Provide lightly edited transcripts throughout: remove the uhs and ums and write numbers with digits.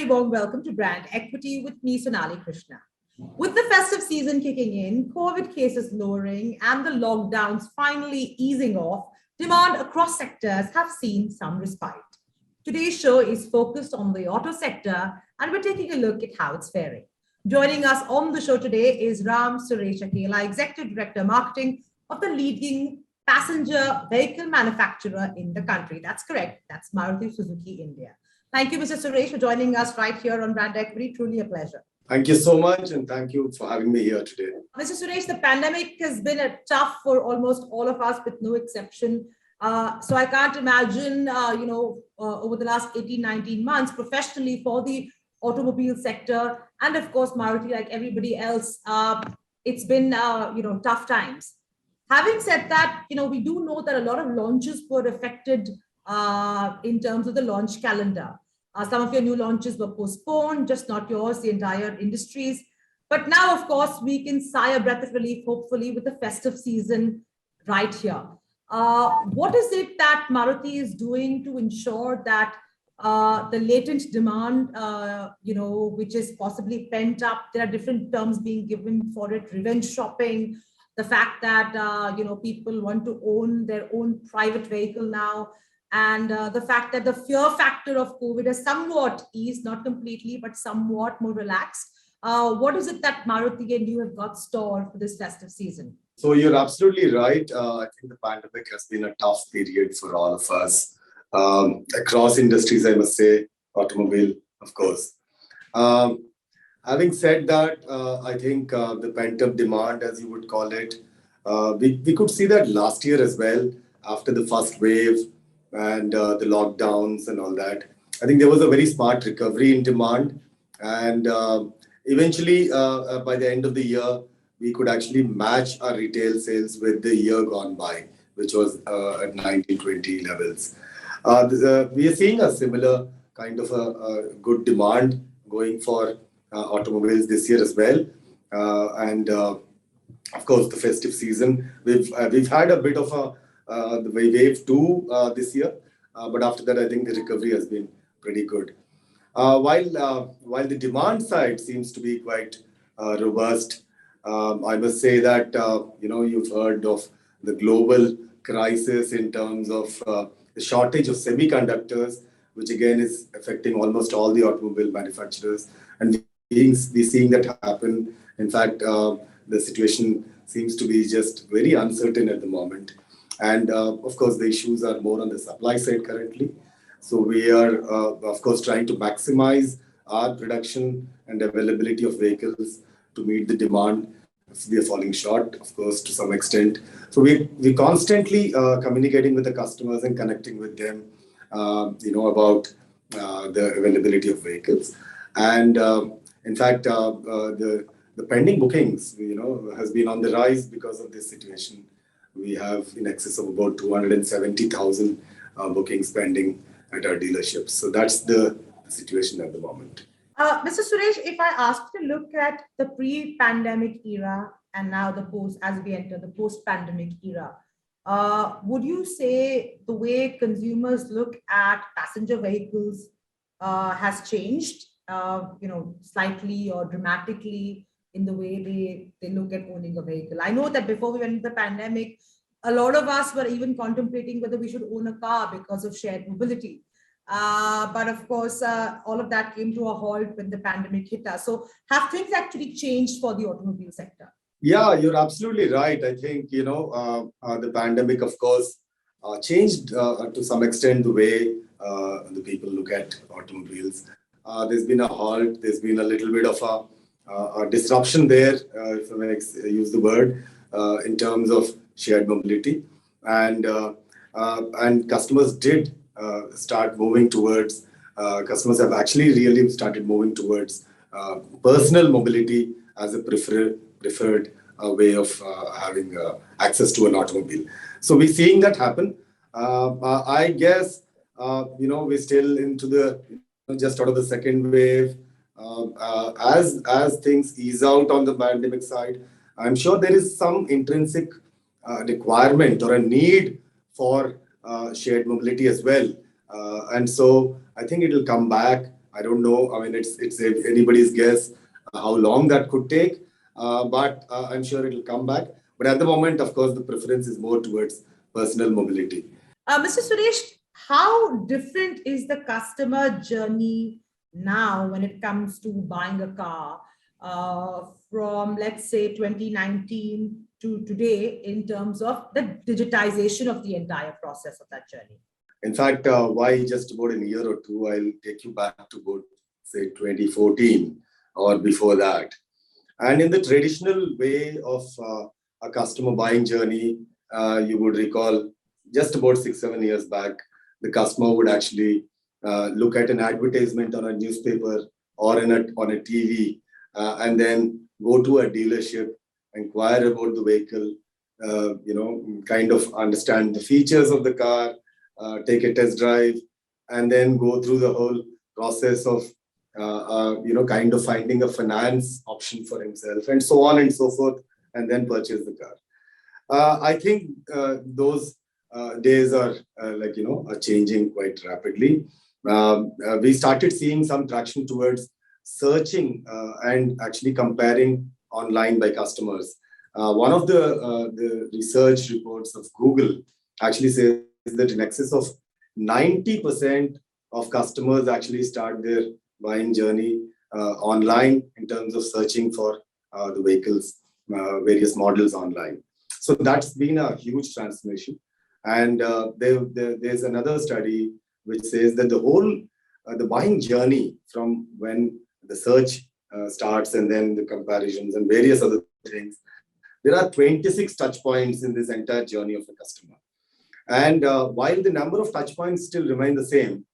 warm welcome to Brand Equity with me, Sonali Krishna. With the festive season kicking in, COVID cases lowering, and the lockdowns finally easing off, demand across sectors have seen some respite. Today's show is focused on the auto sector, and we're taking a look at how it's faring. Joining us on the show today is Suresh Akela, Executive Director Marketing of the leading passenger vehicle manufacturer in the country. That's correct. That's Maruti Suzuki India. Thank you, Mr. Suresh, for joining us right here on Brand Equity. Truly a pleasure. Thank you so much, and thank you for having me here today. Mr. Suresh, the pandemic has been tough for almost all of us, with no exception. So I can't imagine, over the last 18, 19 months, professionally for the automobile sector, and of course, Maruti, like everybody else, it's been, tough times. Having said that, we do know that a lot of launches were affected in terms of the launch calendar. Some of your new launches were postponed, just not yours, the entire industries. But now, of course, we can sigh a breath of relief, hopefully, with the festive season right here. What is it that Maruti is doing to ensure that the latent demand, which is possibly pent up, there are different terms being given for it, revenge shopping, the fact that, people want to own their own private vehicle now, and the fact that the fear factor of COVID has somewhat eased, not completely, but somewhat more relaxed. What is it that Maruti and you have got stored for this festive season? So you're absolutely right. I think the pandemic has been a tough period for all of us. Across industries, I must say, automobile, of course. Having said that, I think the pent-up demand, as you would call it, we could see that last year as well, after the first wave and the lockdowns and all that. I think there was a very smart recovery in demand. And eventually, by the end of the year, we could actually match our retail sales with the year gone by, which was at 1920 levels. We are seeing a similar kind of a good demand going for automobiles this year as well. And of course, the festive season, we've had a bit of the wave 2 this year. But after that, I think the recovery has been pretty good. While the demand side seems to be quite robust, I must say that, you've heard of the global crisis in terms of the shortage of semiconductors, which again is affecting almost all the automobile manufacturers. And we're seeing that happen. In fact, the situation seems to be just very uncertain at the moment. And of course, the issues are more on the supply side currently. So we are, of course, trying to maximize our production and availability of vehicles to meet the demand. We are falling short, of course, to some extent. So we're constantly communicating with the customers and connecting with them, about the availability of vehicles. And in fact, the pending bookings, has been on the rise because of this situation. We have in excess of about 270,000 bookings pending at our dealerships. So that's the situation at the moment. Mr. Suresh, if I ask you to look at the pre-pandemic era and now as we enter the post-pandemic era, would you say the way consumers look at passenger vehicles has changed, slightly or dramatically in the way they look at owning a vehicle? I know that before we went into the pandemic, a lot of us were even contemplating whether we should own a car because of shared mobility. But of course, all of that came to a halt when the pandemic hit us. So have things actually changed for the automobile sector? Yeah, you're absolutely right. I think, the pandemic, of course, changed to some extent the way the people look at automobiles. There's been a halt. There's been a little bit of a disruption there, if I may use the word, in terms of shared mobility. And customers did start moving towards, customers have actually really started moving towards personal mobility as a preferred way of having access to an automobile. So we're seeing that happen. I guess, we're still into the, just out of the second wave. As things ease out on the pandemic side, I'm sure there is some intrinsic requirement or a need for shared mobility as well. And so I think it will come back. I don't know. I mean, it's anybody's guess how long that could take, but I'm sure it'll come back. But at the moment, of course, the preference is more towards personal mobility. Mr. Suresh, how different is the customer journey now when it comes to buying a car from, let's say, 2019 to today in terms of the digitization of the entire process of that journey? In fact, why just about a year or two, I'll take you back to about, say, 2014 or before that. And in the traditional way of a customer buying journey, you would recall just about 6-7 years back, the customer would actually look at an advertisement on a newspaper or on a TV, and then go to a dealership, inquire about the vehicle, kind of understand the features of the car, take a test drive, and then go through the whole process of kind of finding a finance option for himself, and so on and so forth, and then purchase the car. I think those days are are changing quite rapidly. We started seeing some traction towards searching and actually comparing online by customers. One of the research reports of Google actually says that in excess of 90% of customers actually start their buying journey online in terms of searching for the vehicles, various models online. So that's been a huge transformation. And there's another study which says that the whole the buying journey from when the search starts and then the comparisons and various other things, there are 26 touch points in this entire journey of the customer. And while the number of touch points still remain the same,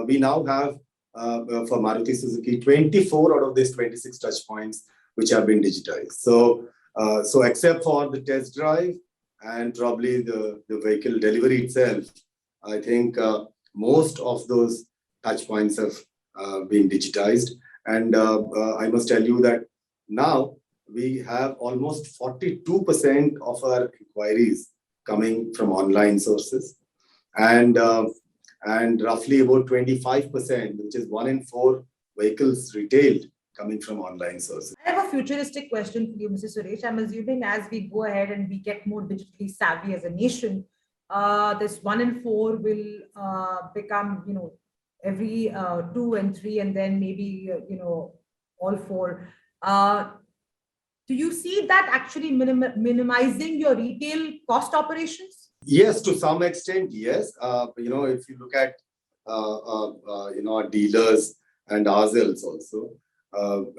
we now have for Maruti Suzuki 24 out of these 26 touch points which have been digitized. So except for the test drive and probably the vehicle delivery itself, I think most of those touch points have been digitized. And I must tell you that now we have almost 42% of our inquiries coming from online sources, and roughly about 25%, which is 1 in 4 vehicles retailed, coming from online sources. I have a futuristic question for you, Mr. Suresh. I'm assuming as we go ahead and we get more digitally savvy as a nation, this 1 in 4 will become, every 2 and 3, and then maybe, all 4. Do you see that actually minimizing your retail cost operations? Yes, to some extent, yes. If you look at, our dealers and ourselves also,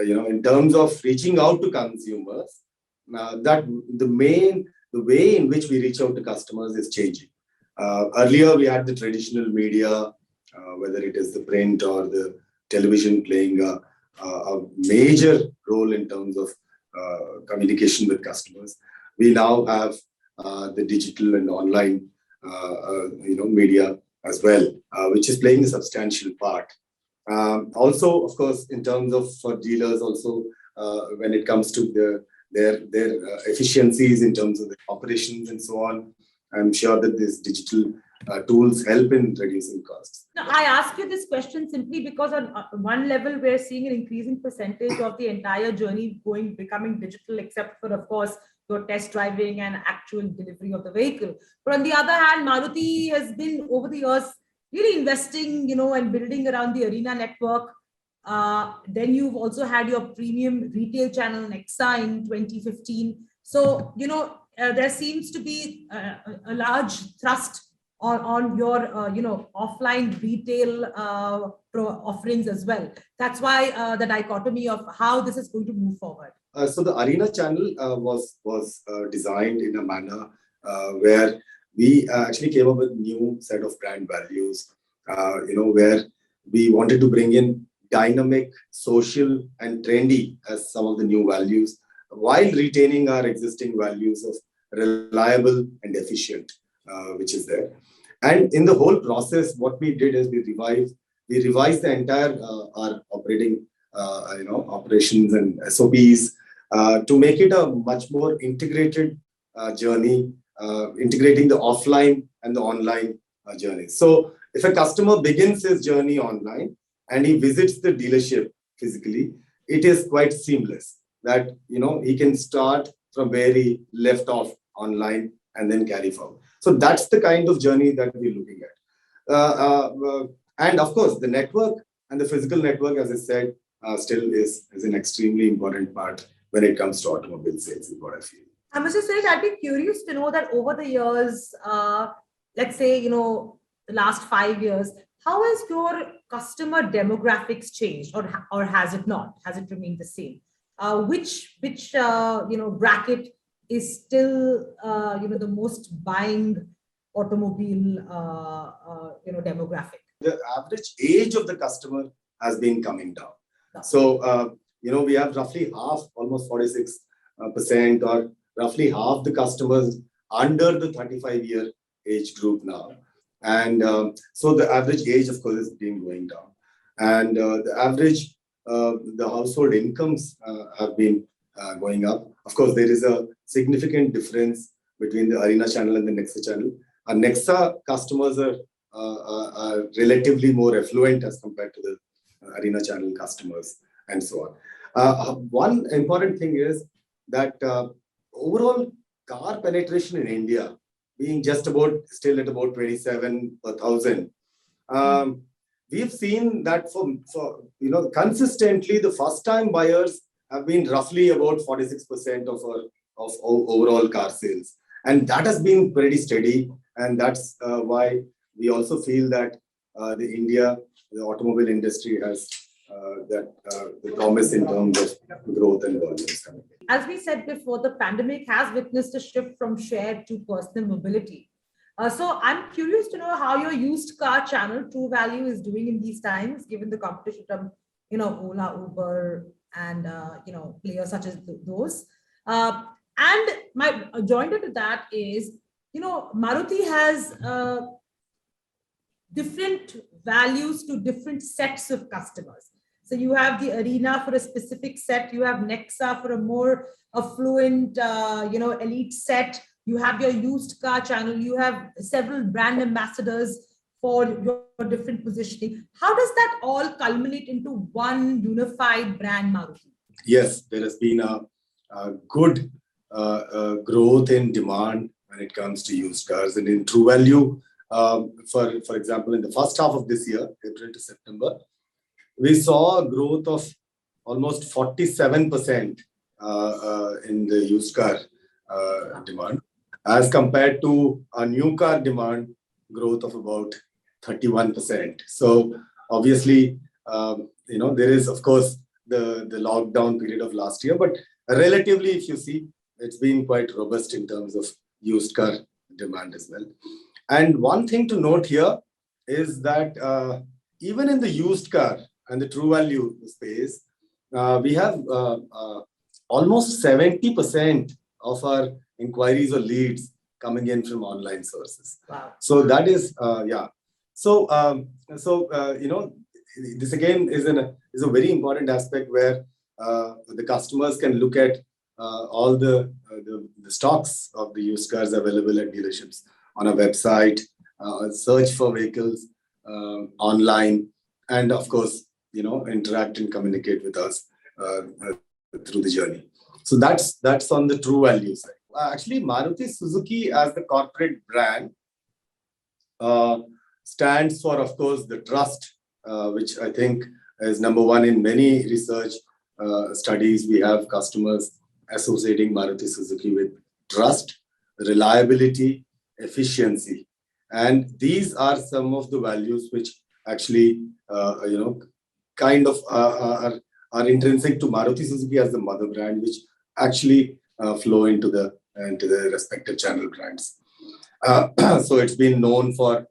in terms of reaching out to consumers, that the way in which we reach out to customers is changing. Earlier, we had the traditional media, whether it is the print or the television, playing a major role in terms of communication with customers. We now have the digital and online, media as well, which is playing a substantial part. Also, of course, in terms of for dealers, also when it comes to their efficiencies in terms of the operations and so on, I'm sure that these digital tools help in reducing costs. Now, I ask you this question simply because on one level, we're seeing an increasing percentage of the entire journey becoming digital, except for, of course, your test driving and actual delivery of the vehicle. But on the other hand, Maruti has been over the years really investing, and building around the arena network. Then you've also had your premium retail channel Nexa in 2015. So, there seems to be a large thrust on your, offline retail offerings as well. That's why the dichotomy of how this is going to move forward. So the arena channel was designed in a manner where we actually came up with a new set of brand values, where we wanted to bring in dynamic, social, and trendy as some of the new values, while retaining our existing values of reliable and efficient, which is there. And in the whole process, what we did is we revised the entire our operating, operations and SOPs to make it a much more integrated journey, integrating the offline and the online journey. So if a customer begins his journey online, and he visits the dealership physically, it is quite seamless that, he can start from where he left off online and then carry forward. So that's the kind of journey that we're looking at. And of course, the network and the physical network, as I said, still is an extremely important part when it comes to automobile sales, is what I feel. Mr. Suresh, I'd be curious to know that over the years, let's say, the last 5 years, how has your customer demographics changed, or has it not? Has it remained the same? Which bracket is still the most buying automobile demographic? The average age of the customer has been coming down. So we have roughly half, almost 46%, or roughly half the customers under the 35-year age group now. And so the average age, of course, is being going down. And the average, the household incomes have been going up. Of course, there is a significant difference between the Arena channel and the Nexa channel. Our Nexa customers are relatively more affluent as compared to the Arena channel customers, and so on. One important thing is that overall car penetration in India being just still at about 27 per thousand. We've seen that for consistently the first time buyers have been roughly about 46% of overall car sales, and that has been pretty steady. And that's why we also feel that the automobile industry has the promise in terms of growth and volumes. As we said before, the pandemic has witnessed a shift from shared to personal mobility. So I'm curious to know how your used car channel, True Value, is doing in these times, given the competition from Ola, Uber, and players such as those. And my joinder to that is, Maruti has different values to different sets of customers. So you have the Arena for a specific set, you have Nexa for a more affluent, elite set, you have your used car channel, you have several brand ambassadors for your different positioning. How does that all culminate into one unified brand, Maruti? Yes, there has been a good growth in demand when it comes to used cars. And in True Value, for example, in the first half of this year, April to September, we saw a growth of almost 47% in the used car demand, as compared to a new car demand growth of about 31%. So obviously, there is, of course, the lockdown period of last year, but relatively, if you see, it's been quite robust in terms of used car demand as well. And one thing to note here is that even in the used car and the True Value space, we have almost 70% of our inquiries or leads coming in from online sources. Wow. So that is, So, this again is a very important aspect where the customers can look at all the stocks of the used cars available at dealerships on a website, search for vehicles online, and of course, interact and communicate with us through the journey. So that's on the True Value side. Actually, Maruti Suzuki as the corporate brand stands for, of course, the trust, which I think is number one in many research studies. We have customers associating Maruti Suzuki with trust, reliability, efficiency. And these are some of the values which actually, kind of are intrinsic to Maruti Suzuki as the mother brand, which actually flow into the respective channel brands. So it's been known for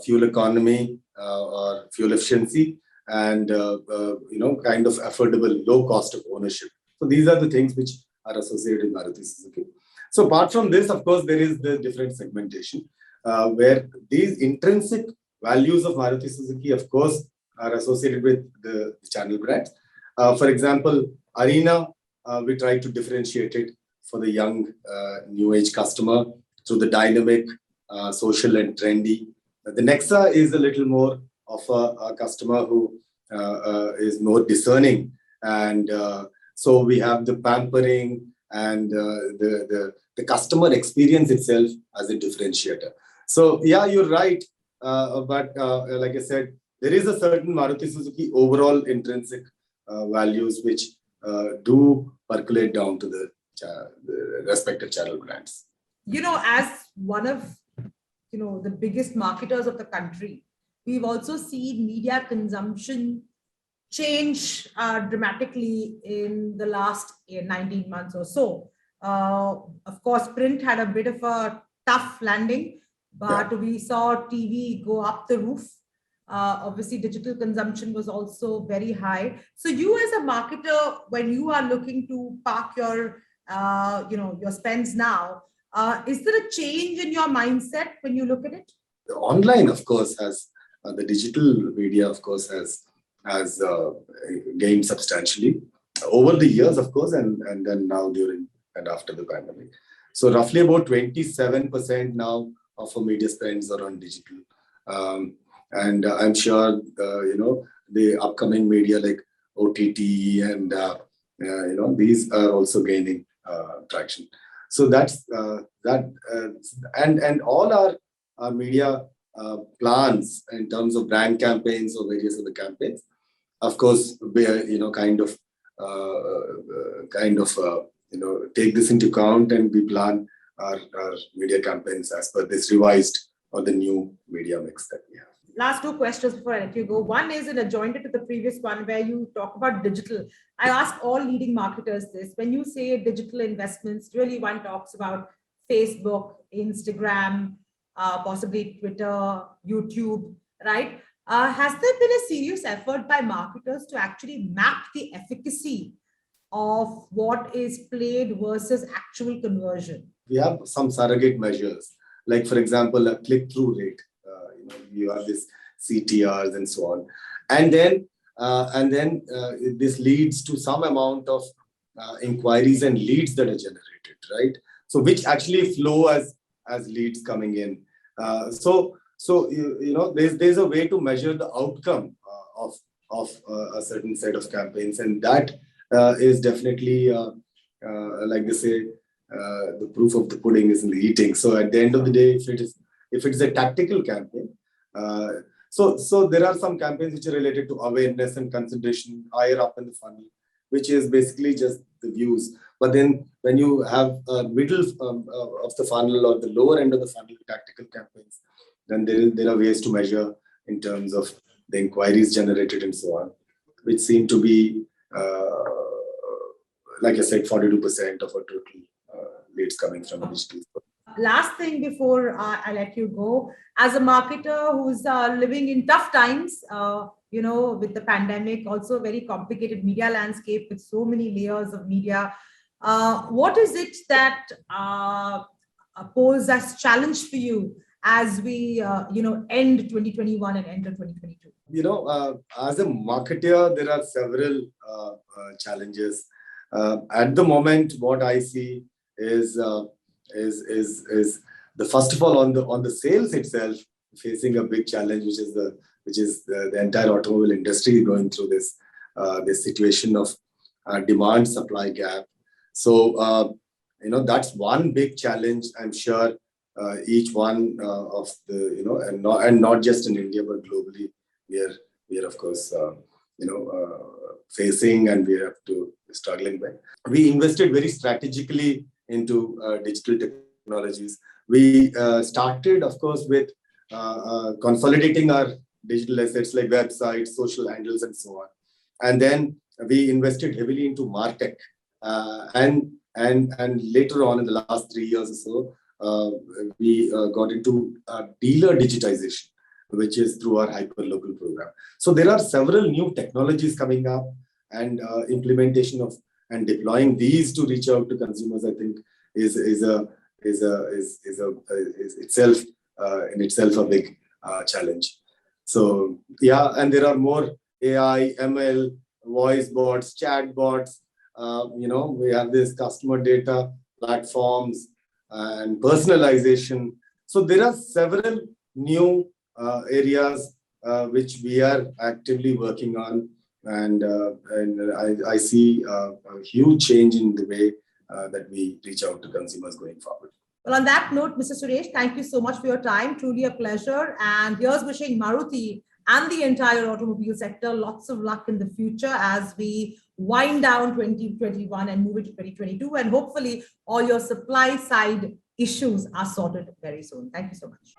fuel economy or fuel efficiency and, kind of affordable, low cost of ownership. So these are the things which are associated with Maruti Suzuki. So apart from this, of course, there is the different segmentation where these intrinsic values of Maruti Suzuki, of course, are associated with the channel brands. For example, Arena, we try to differentiate it for the young, new age customer through the dynamic, social and trendy. The Nexa is a little more of a customer who is more discerning, and so we have the pampering and the customer experience itself as a differentiator. So yeah, you're right, but like I said, there is a certain Maruti Suzuki overall intrinsic values which do percolate down to the respective channel brands. As one of the biggest marketers of the country, we've also seen media consumption change dramatically in the last 19 months or so. Of course, print had a bit of a tough landing, but we saw TV go up the roof. Obviously, digital consumption was also very high. So you as a marketer, when you are looking to park your, your spends now, is there a change in your mindset when you look at it? The online, of course, has the digital media, of course, has gained substantially over the years, of course, and then now during and after the pandemic. So roughly about 27% now of our media spends are on digital. And I'm sure, the upcoming media like OTT and, these are also gaining traction. So that's and all our media plans in terms of brand campaigns or various other campaigns, of course, we are, take this into account, and we plan our media campaigns as per this revised or the new media mix that we have. Last two questions before I let you go. One is an adjoinder to the previous one where you talk about digital. I ask all leading marketers this. When you say digital investments, really one talks about Facebook, Instagram, possibly Twitter, YouTube, right? Has there been a serious effort by marketers to actually map the efficacy of what is played versus actual conversion? We have some surrogate measures, like for example, a click-through rate. You have this CTRs and so on, and then this leads to some amount of inquiries and leads that are generated, right? So which actually flow as leads coming in. So there's a way to measure the outcome of a certain set of campaigns, and that is definitely like they say, the proof of the pudding is in the eating. So at the end of the day, if it is a tactical campaign, so there are some campaigns which are related to awareness and consideration higher up in the funnel, which is basically just the views. But then when you have middle of the funnel or the lower end of the funnel tactical campaigns, then there are ways to measure in terms of the inquiries generated and so on, which seem to be, like I said, 42% of our total leads coming from digital. Last thing before I let you go, as a marketer who's living in tough times, with the pandemic, also a very complicated media landscape with so many layers of media, what is it that pose as challenge for you as we, end 2021 and enter 2022? As a marketer, there are several challenges. At the moment, what I see is the first of all on the sales itself facing a big challenge, which is the entire automobile industry going through this situation of demand supply gap. So that's one big challenge. I'm sure each one of the and not just in India but globally we are of course facing, and we have to struggling with. We invested very strategically into digital technologies. We started, of course, with consolidating our digital assets like websites, social handles, and so on. And then we invested heavily into MarTech. And later on, in the last 3 years or so, we got into dealer digitization, which is through our hyperlocal program. So there are several new technologies coming up, and implementation of and deploying these to reach out to consumers, I think, is itself a big challenge. So yeah, and there are more AI, ML, voice bots, chat bots. We have this customer data platforms and personalization. So there are several new areas which we are actively working on, and I see a huge change in the way that we reach out to consumers going forward. Well, on that note, Mr. Suresh, thank you so much for your time. Truly a pleasure. And here's wishing Maruti and the entire automobile sector lots of luck in the future as we wind down 2021 and move into 2022. And hopefully all your supply side issues are sorted very soon. Thank you so much.